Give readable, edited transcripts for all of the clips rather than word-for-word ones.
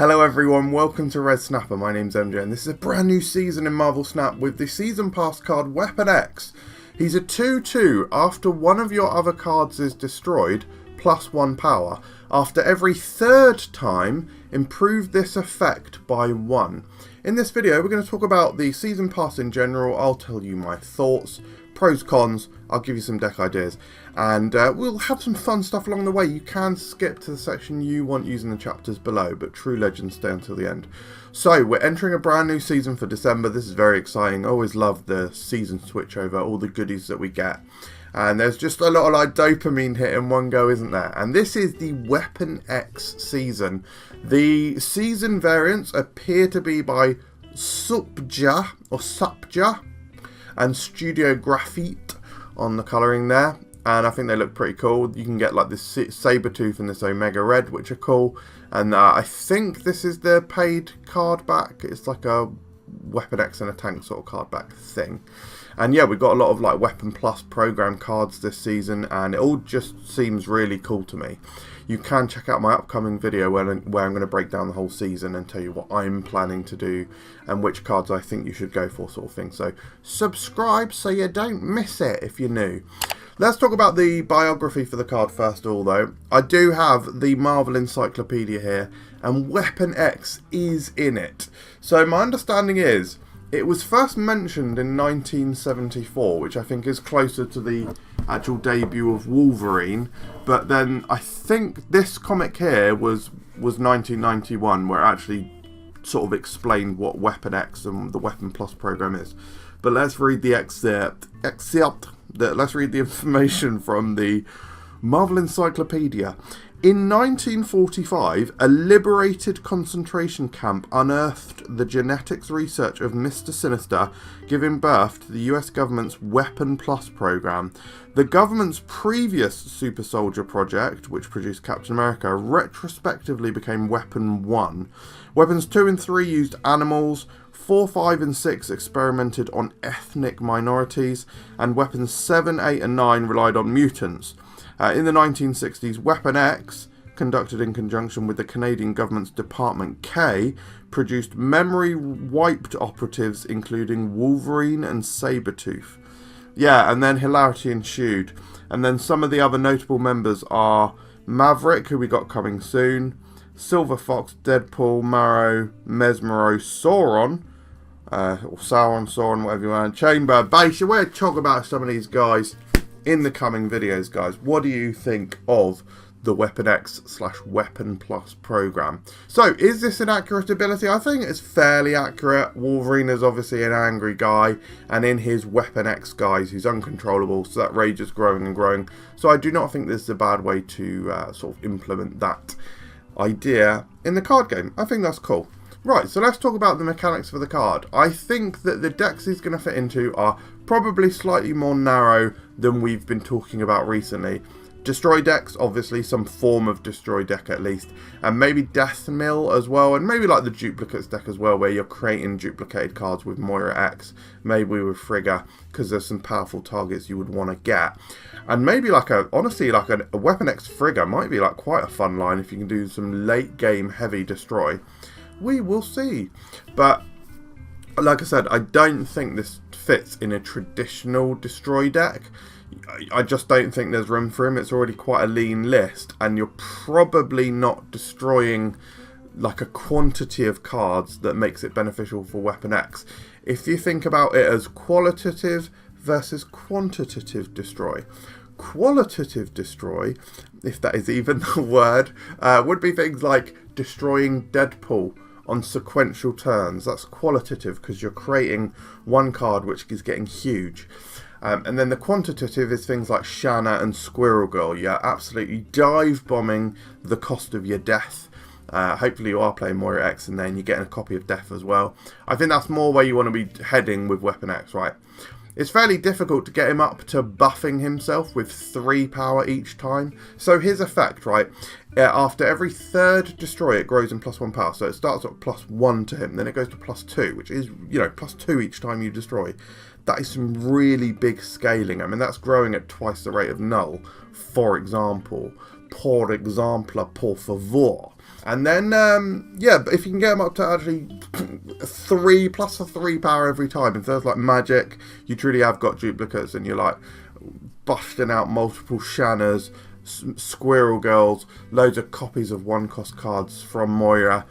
Hello everyone, welcome to Red Snapper. My name's MJ and this is a brand new season in Marvel Snap with the Season Pass card Weapon X. He's a 2/2 after one of your other cards is destroyed, plus 1 power. After every third time, improve this effect by 1. In this video, we're going to talk about the Season Pass in general. I'll tell you my thoughts, pros, cons, I'll give you some deck ideas, and we'll have some fun stuff along the way. You can skip to the section you want using the chapters below, but True Legends stay until the end. So, we're entering a brand new season for December. This is very exciting. I always love the season switch over, all the goodies that we get. And there's just a lot of like dopamine hit in one go, isn't there? And this is the Weapon X season. The season variants appear to be by Supja and Studio Graphite on the colouring there, and I think they look pretty cool. You can get like this Sabretooth and this Omega Red, which are cool, and I think this is the paid card back. It's like a Weapon X and a tank sort of card back thing. And yeah, we've got a lot of like Weapon Plus program cards this season, and it all just seems really cool to me. You can check out my upcoming video where I'm going to break down the whole season and tell you what I'm planning to do and which cards I think you should go for, sort of thing. So subscribe so you don't miss it if you're new. Let's talk about the biography for the card first of all, though. I do have the Marvel Encyclopedia here, and Weapon X is in it. So my understanding is it was first mentioned in 1974, which I think is closer to the actual debut of Wolverine, but then I think this comic here was 1991, where it actually sort of explained what Weapon X and the Weapon Plus program is. But let's read the excerpt. Let's read the information from the Marvel Encyclopedia. In 1945, a liberated concentration camp unearthed the genetics research of Mr. Sinister, giving birth to the US government's Weapon Plus program. The government's previous Super Soldier project, which produced Captain America, retrospectively became Weapon 1. Weapons 2 and 3 used animals, 4, 5 and 6 experimented on ethnic minorities, and Weapons 7, 8 and 9 relied on mutants. In the 1960s, Weapon X, conducted in conjunction with the Canadian government's Department K, produced memory-wiped operatives including Wolverine and Sabretooth. Yeah, and then hilarity ensued. And then some of the other notable members are Maverick, who we got coming soon, Silver Fox, Deadpool, Marrow, Mesmero, Sauron, or Sauron, whatever you want, Chamber, Base. We're going to talk about some of these guys in the coming videos, guys. What do you think of the Weapon X / Weapon Plus program? So, is this an accurate ability? I think it's fairly accurate. Wolverine is obviously an angry guy, and in his Weapon X guys, he's uncontrollable, so that rage is growing and growing. So I do not think this is a bad way to sort of implement that idea in the card game. I think that's cool. Right, so let's talk about the mechanics for the card. I think that the decks he's going to fit into are probably slightly more narrow than we've been talking about recently. Destroy decks, obviously, some form of destroy deck at least, and maybe Death Mill as well, and maybe like the duplicates deck as well, where you're creating duplicated cards with Moira X, maybe with Frigga, because there's some powerful targets you would want to get. And maybe like honestly, like a Weapon X Frigga might be like quite a fun line if you can do some late game heavy destroy. We will see. But like I said, I don't think this fits in a traditional destroy deck. I just don't think there's room for him. It's already quite a lean list, and you're probably not destroying like a quantity of cards that makes it beneficial for Weapon X. If you think about it as qualitative versus quantitative destroy. Qualitative destroy, if that is even the word, would be things like destroying Deadpool on sequential turns. That's qualitative because you're creating one card which is getting huge. And then the quantitative is things like Shanna and Squirrel Girl. You're absolutely dive bombing the cost of your death. Hopefully you are playing Moira X and then you're getting a copy of Death as well. I think that's more where you want to be heading with Weapon X, right? It's fairly difficult to get him up to buffing himself with 3 power each time. So his effect, right, after every third destroy it grows in +1 power. So it starts at +1 to him, then it goes to +2, which is, you know, +2 each time you destroy. That is some really big scaling. I mean, that's growing at twice the rate of Null, for example. Por ejemplo, por favor. And then, yeah, but if you can get them up to actually 3 plus a 3 power every time, instead of like magic, you truly have got duplicates and you're like busting out multiple Shannas, Squirrel Girls, loads of copies of 1-cost cards from Moira.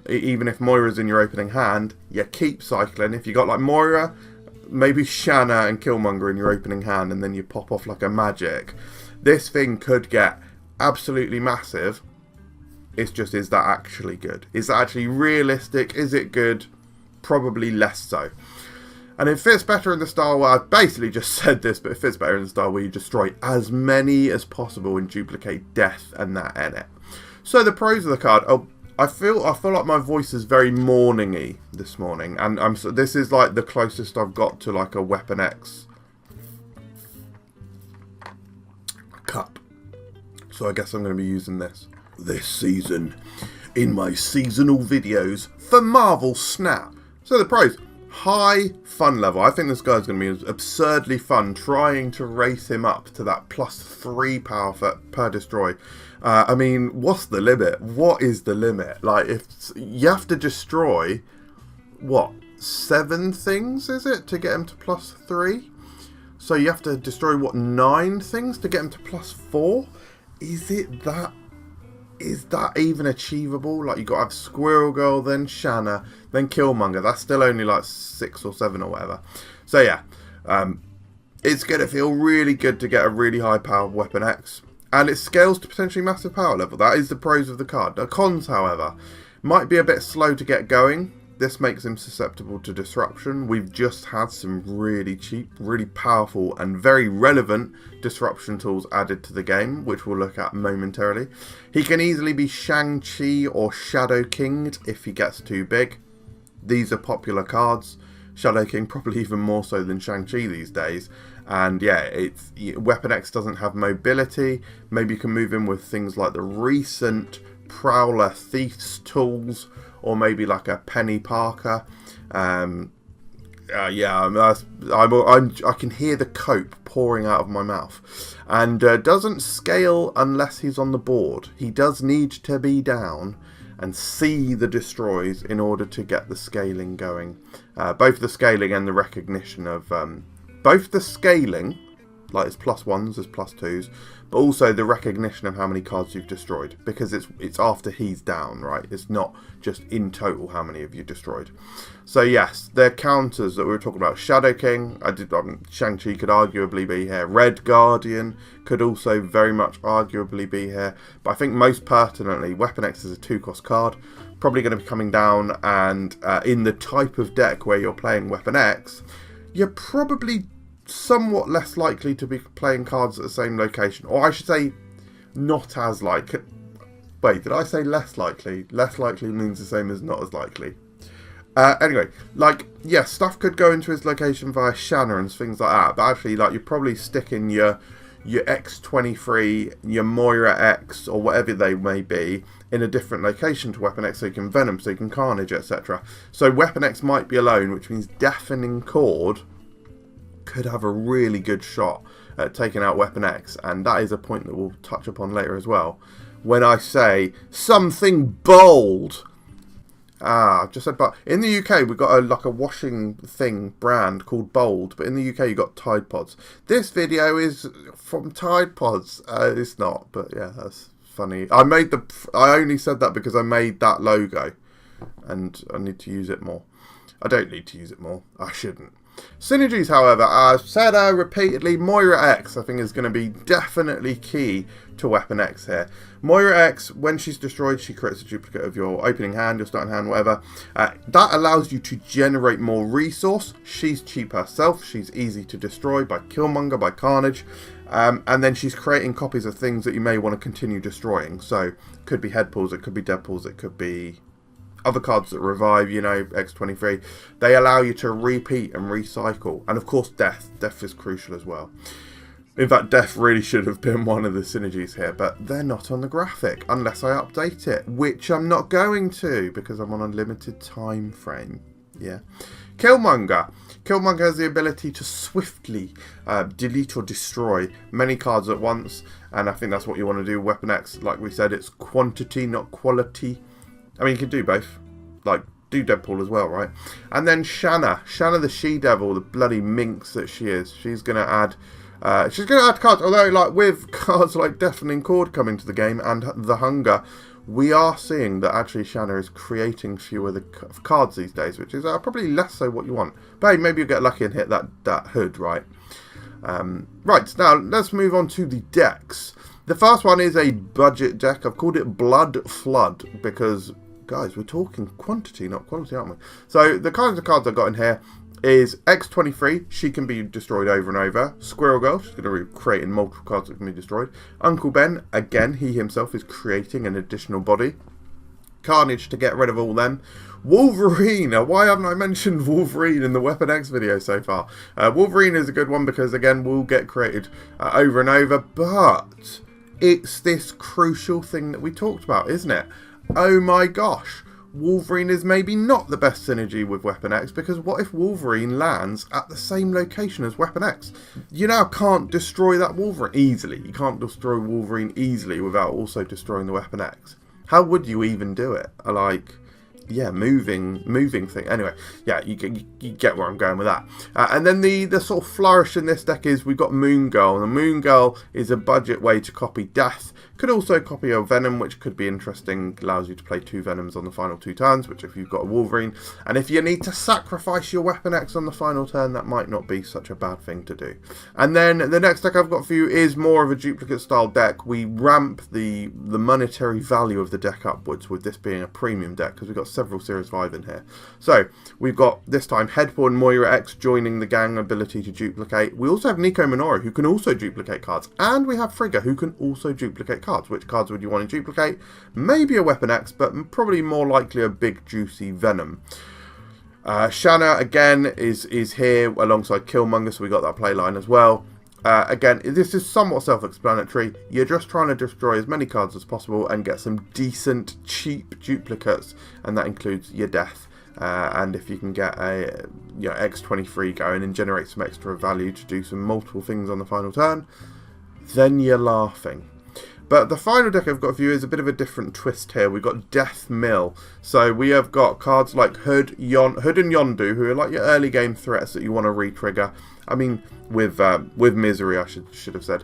Even if Moira's in your opening hand, you keep cycling. If you got like Moira, maybe Shanna and Killmonger in your opening hand, and then you pop off like a magic. This thing could get absolutely massive. It's just, is that actually good? Is that actually realistic? Is it good? Probably less so. And it fits better in the style where I've basically just said this, but it fits better in the style where you destroy as many as possible and duplicate death and that in it. So the pros of the card. Oh, I feel like my voice is very morning-y this morning, and this is like the closest I've got to like a Weapon X cup. So I guess I'm going to be using this season in my seasonal videos for Marvel Snap. So the pros: high fun level. I think this guy's going to be absurdly fun, trying to race him up to that +3 power per destroy. I mean, what's the limit? What is the limit? Like, if you have to destroy, what, 7 things, is it, to get him to +3? So you have to destroy, what, 9 things to get him to +4? Is that even achievable? Like, you got to have Squirrel Girl, then Shanna, then Killmonger. That's still only like 6 or 7 or whatever. So yeah, it's going to feel really good to get a really high powered Weapon X. And it scales to potentially massive power level. That is the pros of the card. The cons, however, might be a bit slow to get going. This makes him susceptible to disruption. We've just had some really cheap, really powerful and very relevant disruption tools added to the game, which we'll look at momentarily. He can easily be Shang-Chi or Shadow Kinged if he gets too big. These are popular cards. Shadow King probably even more so than Shang-Chi these days. And yeah, Weapon X doesn't have mobility. Maybe you can move in with things like the recent Prowler Thief's tools, or maybe like a Penny Parker. Yeah, I can hear the cope pouring out of my mouth. And doesn't scale unless he's on the board. He does need to be down and see the destroys in order to get the scaling going. Both the scaling and the recognition of... both the scaling, like it's +1s, as +2s, but also the recognition of how many cards you've destroyed, because it's after he's down, right? It's not just in total how many have you destroyed. So yes, they're counters that we were talking about. Shadow King, Shang-Chi could arguably be here. Red Guardian could also very much arguably be here. But I think most pertinently, Weapon X is a 2-cost card, probably going to be coming down, and in the type of deck where you're playing Weapon X, you're probably somewhat less likely to be playing cards at the same location. Or I should say, not as likely. Wait, did I say less likely? Less likely means the same as not as likely. Anyway, like, yeah, stuff could go into his location via Shanna and things like that. But actually, like, you're probably sticking your X23, your Moira X, or whatever they may be, in a different location to Weapon X, so you can Venom, so you can Carnage, etc. So Weapon X might be alone, which means Deafening Chord could have a really good shot at taking out Weapon X, and that is a point that we'll touch upon later as well. When I say something bold, I've just said, but in the UK we've got like a washing thing brand called Bold, but in the UK you got Tide Pods. This video is from Tide Pods. It's not, but yeah, that's funny. I only said that because I made that logo, and I need to use it more. I don't need to use it more. I shouldn't. Synergies, however, I've said repeatedly, Moira X I think is going to be definitely key to Weapon X here. Moira X, when she's destroyed, she creates a duplicate of your opening hand, your starting hand, whatever. That allows you to generate more resource. She's cheap herself. She's easy to destroy by Killmonger, by Carnage. And then she's creating copies of things that you may want to continue destroying. So, it could be Headpools, it could be Deadpools, it could be other cards that revive, you know, X23. They allow you to repeat and recycle. And of course, Death. Death is crucial as well. In fact, Death really should have been one of the synergies here, but they're not on the graphic unless I update it, which I'm not going to because I'm on a limited time frame. Yeah. Killmonger. Killmonger has the ability to swiftly delete or destroy many cards at once, and I think that's what you want to do with Weapon X. Like we said, it's quantity, not quality. I mean, you can do both. Like, do Deadpool as well, right? And then Shanna the She-Devil, the bloody minx that she is. She's going to add cards, although like with cards like Deafening Chord coming to the game and The Hunger, we are seeing that actually Shanna is creating fewer cards these days, which is probably less so what you want. But hey, maybe you'll get lucky and hit that hood, right? Right, now let's move on to the decks. The first one is a budget deck. I've called it Blood Flood because, guys, we're talking quantity, not quality, aren't we? So the kinds of cards I've got in here is X-23. She can be destroyed over and over. Squirrel Girl, she's going to be creating multiple cards that can be destroyed. Uncle Ben, again, he himself is creating an additional body. Carnage to get rid of all them. Wolverine. Why haven't I mentioned Wolverine in the Weapon X video so far? Wolverine is a good one because, again, will get created over and over. But it's this crucial thing that we talked about, isn't it? Oh my gosh. Wolverine is maybe not the best synergy with Weapon X, because what if Wolverine lands at the same location as Weapon X? You now can't destroy that Wolverine easily. You can't destroy Wolverine easily without also destroying the Weapon X. How would you even do it? Like, yeah, moving thing. Anyway, yeah, you get where I'm going with that. And then the sort of flourish in this deck is we've got Moon Girl. And the Moon Girl is a budget way to copy Death. Could also copy a Venom, which could be interesting. Allows you to play 2 Venoms on the final 2 turns, which if you've got a Wolverine. And if you need to sacrifice your Weapon X on the final turn, that might not be such a bad thing to do. And then the next deck I've got for you is more of a duplicate style deck. We ramp the monetary value of the deck upwards with this being a premium deck, because we've got several Series 5 in here. So we've got this time Headboard Moira X joining the gang, ability to duplicate. We also have Nico Minoru, who can also duplicate cards. And we have Frigga, who can also duplicate cards. Which cards would you want to duplicate? Maybe a Weapon X, but probably more likely a big juicy Venom. Shanna again is here alongside Killmonger, so we got that play line as well. Again, this is somewhat self-explanatory. You're just trying to destroy as many cards as possible and get some decent, cheap duplicates, and that includes your Death. And if you can get a X-23 going and generate some extra value to do some multiple things on the final turn, then you're laughing. But the final deck I've got for you is a bit of a different twist here. We've got Death Mill. So we have got cards like Hood and Yondu, who are like your early game threats that you want to re-trigger. I mean, with Misery, I should have said.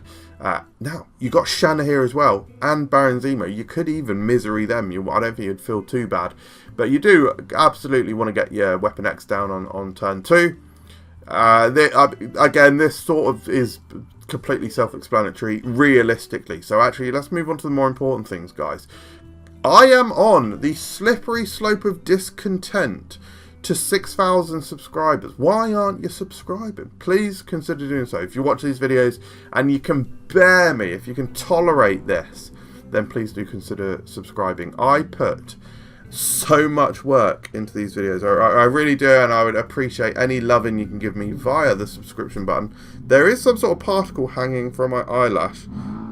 Now, you got Shanna here as well, and Baron Zemo. You could even Misery them. I don't think you'd feel too bad. But you do absolutely want to get your Weapon X down on turn 2. Again, this sort of is completely self-explanatory realistically. So actually, let's move on to the more important things, guys. I am on the slippery slope of discontent to 6,000 subscribers. Why aren't you subscribing? Please consider doing so. If you watch these videos and you can bear me, if you can tolerate this, then please do consider subscribing. I put so much work into these videos. I really do, and I would appreciate any loving you can give me via the subscription button. There is some sort of particle hanging from my eyelash,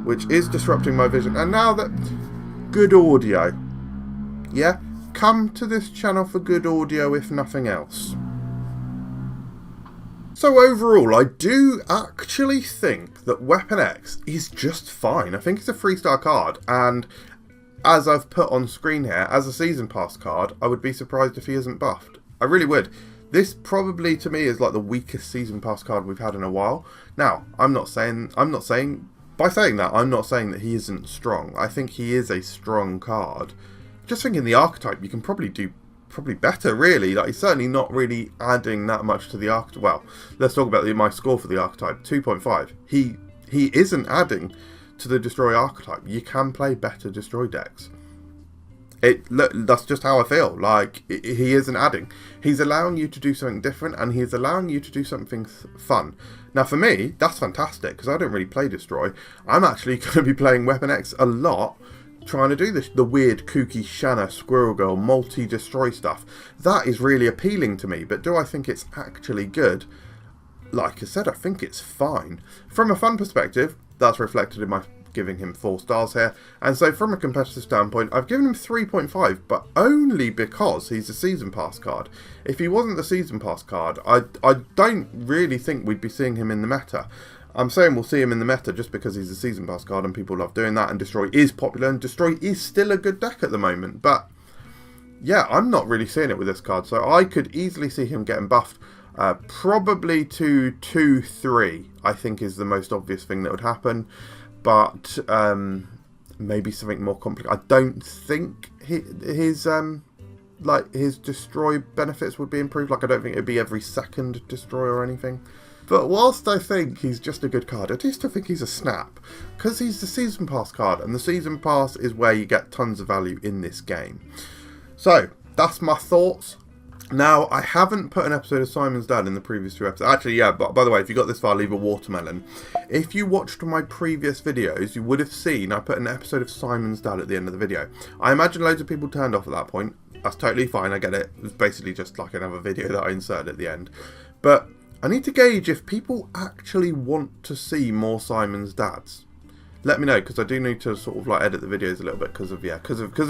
which is disrupting my vision. And now that good audio, yeah, come to this channel for good audio, if nothing else. So overall, I do actually think that Weapon X is just fine. I think it's a 3-star card, and as I've put on screen here, as a Season Pass card, I would be surprised if he isn't buffed. I really would. This probably, to me, is like the weakest Season Pass card we've had in a while. Now, by saying that, I'm not saying that he isn't strong. I think he is a strong card. Just thinking the archetype, you can probably do better, really. Like, he's certainly not really adding that much to the archetype. Well, let's talk about my score for the archetype, 2.5. He isn't adding to the Destroy archetype. You can play better Destroy decks. That's just how I feel. Like, he isn't adding. He's allowing you to do something different, and he's allowing you to do something fun. Now, for me, that's fantastic, because I don't really play Destroy. I'm actually going to be playing Weapon X a lot, trying to do the weird, kooky Shanna, Squirrel Girl, multi-destroy stuff. That is really appealing to me, but do I think it's actually good? Like I said, I think it's fine. From a fun perspective, that's reflected in my giving him 4 stars here. And so from a competitive standpoint, I've given him 3.5, but only because he's a Season Pass card. If he wasn't the Season Pass card, I don't really think we'd be seeing him in the meta. I'm saying we'll see him in the meta just because he's a Season Pass card and people love doing that, and Destroy is popular, and Destroy is still a good deck at the moment. But yeah, I'm not really seeing it with this card, so I could easily see him getting buffed. Probably to 2-3, I think, is the most obvious thing that would happen. But maybe something more complicated. I don't think his destroy benefits would be improved. Like, I don't think it'd be every second destroy or anything. But whilst I think he's just a good card, I do still think he's a snap, because he's the Season Pass card, and the Season Pass is where you get tons of value in this game. So that's my thoughts. Now, I haven't put an episode of Simon's Dad in the previous 2 episodes. Actually, yeah, but by the way, if you got this far, leave a watermelon. If you watched my previous videos, you would have seen I put an episode of Simon's Dad at the end of the video. I imagine loads of people turned off at that point. That's totally fine, I get it. It was basically just like another video that I inserted at the end. But I need to gauge if people actually want to see more Simon's Dads. Let me know, because I do need to sort of like edit the videos a little bit because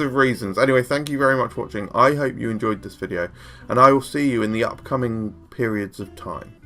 of reasons. Anyway, thank you very much for watching. I hope you enjoyed this video, and I will see you in the upcoming periods of time.